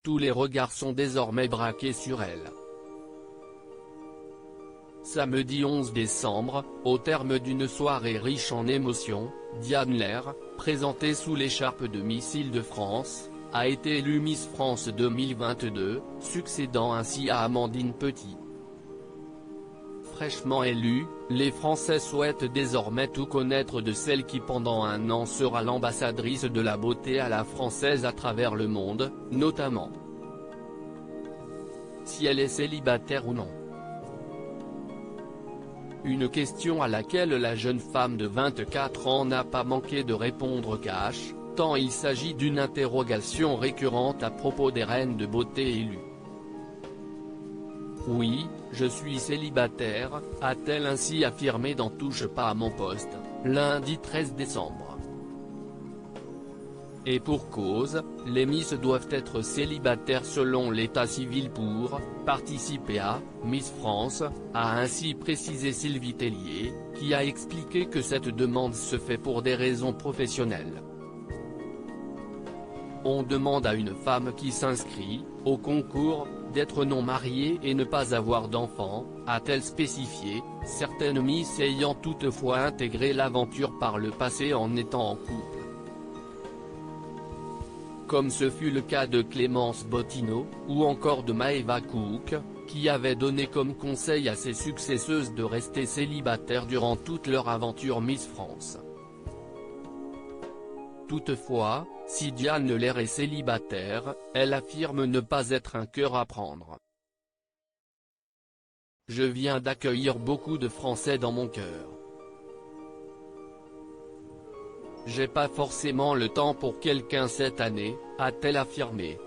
Tous les regards sont désormais braqués sur elle. Samedi 11 décembre, au terme d'une soirée riche en émotions, Diane Lair, présentée sous l'écharpe de Miss Île-de-France, a été élue Miss France 2022, succédant ainsi à Amandine Petit. Fraîchement élue, les Français souhaitent désormais tout connaître de celle qui pendant un an sera l'ambassadrice de la beauté à la française à travers le monde, notamment si elle est célibataire ou non. Une question à laquelle la jeune femme de 24 ans n'a pas manqué de répondre cash, tant il s'agit d'une interrogation récurrente à propos des reines de beauté élues. Oui, je suis célibataire, a-t-elle ainsi affirmé dans Touche pas à mon poste, lundi 13 décembre. Et pour cause, les Miss doivent être célibataires selon l'état civil pour participer à Miss France, a ainsi précisé Sylvie Tellier, qui a expliqué que cette demande se fait pour des raisons professionnelles. On demande à une femme qui s'inscrit au concours d'être non mariée et ne pas avoir d'enfant, a-t-elle spécifié, certaines Miss ayant toutefois intégré l'aventure par le passé en étant en couple. Comme ce fut le cas de Clémence Bottineau, ou encore de Maëva Cook, qui avait donné comme conseil à ses successeuses de rester célibataires durant toute leur aventure Miss France. Toutefois, si Diane Lair est célibataire, elle affirme ne pas être un cœur à prendre. Je viens d'accueillir beaucoup de Français dans mon cœur. J'ai pas forcément le temps pour quelqu'un cette année, a-t-elle affirmé.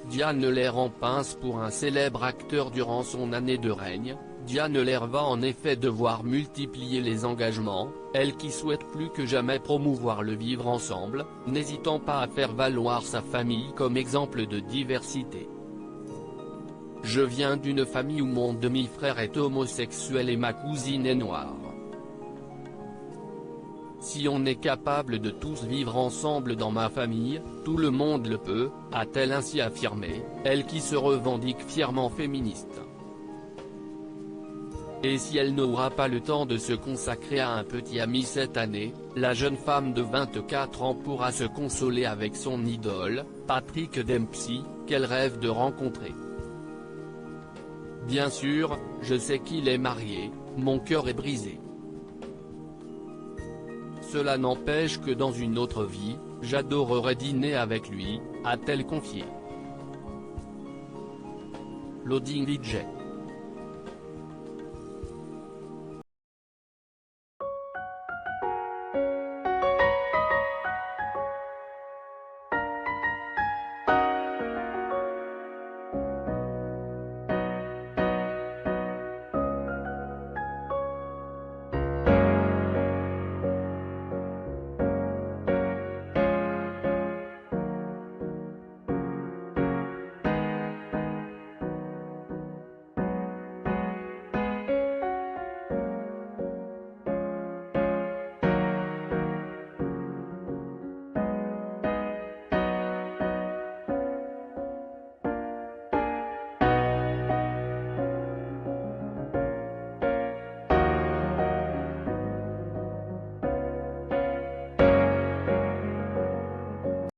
Diane Lair en pince pour un célèbre acteur durant son année de règne. Diane Lair va en effet devoir multiplier les engagements, elle qui souhaite plus que jamais promouvoir le vivre ensemble, n'hésitant pas à faire valoir sa famille comme exemple de diversité. Je viens d'une famille où mon demi-frère est homosexuel et ma cousine est noire. Si on est capable de tous vivre ensemble dans ma famille, tout le monde le peut, a-t-elle ainsi affirmé, elle qui se revendique fièrement féministe. Et si elle n'aura pas le temps de se consacrer à un petit ami cette année, la jeune femme de 24 ans pourra se consoler avec son idole, Patrick Dempsey, qu'elle rêve de rencontrer. Bien sûr, je sais qu'il est marié, mon cœur est brisé. Cela n'empêche que dans une autre vie, j'adorerais dîner avec lui, a-t-elle confié. Loading DJ.